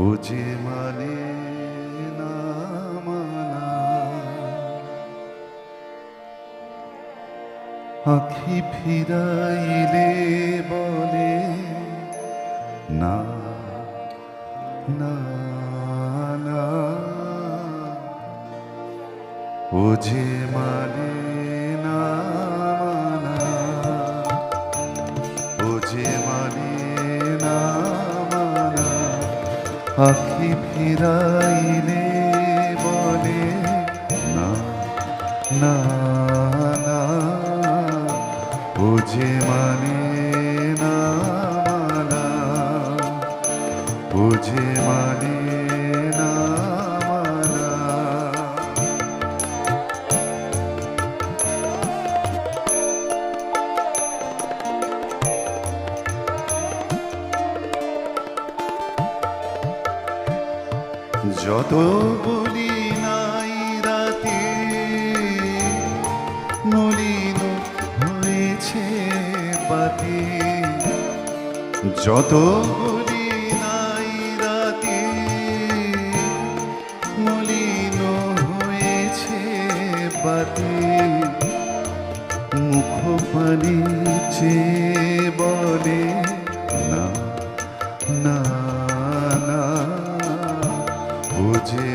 ও যে মানে না মানা, আখি ফিরাইলে বলে না না না, ও যে মানে না মানা, ও যে মানে না মানা, আখি ফিরাইলে বলে না না না, ও যে মানে না মানা, ও যে মানে না মানা। যত বলি নাই রাতে মলিন হয়েছে বাতি, যত বলি নাই রাতে মলিন হয়েছে বাতি, মুখ পানি চেয়ে বলে না না না, ও যে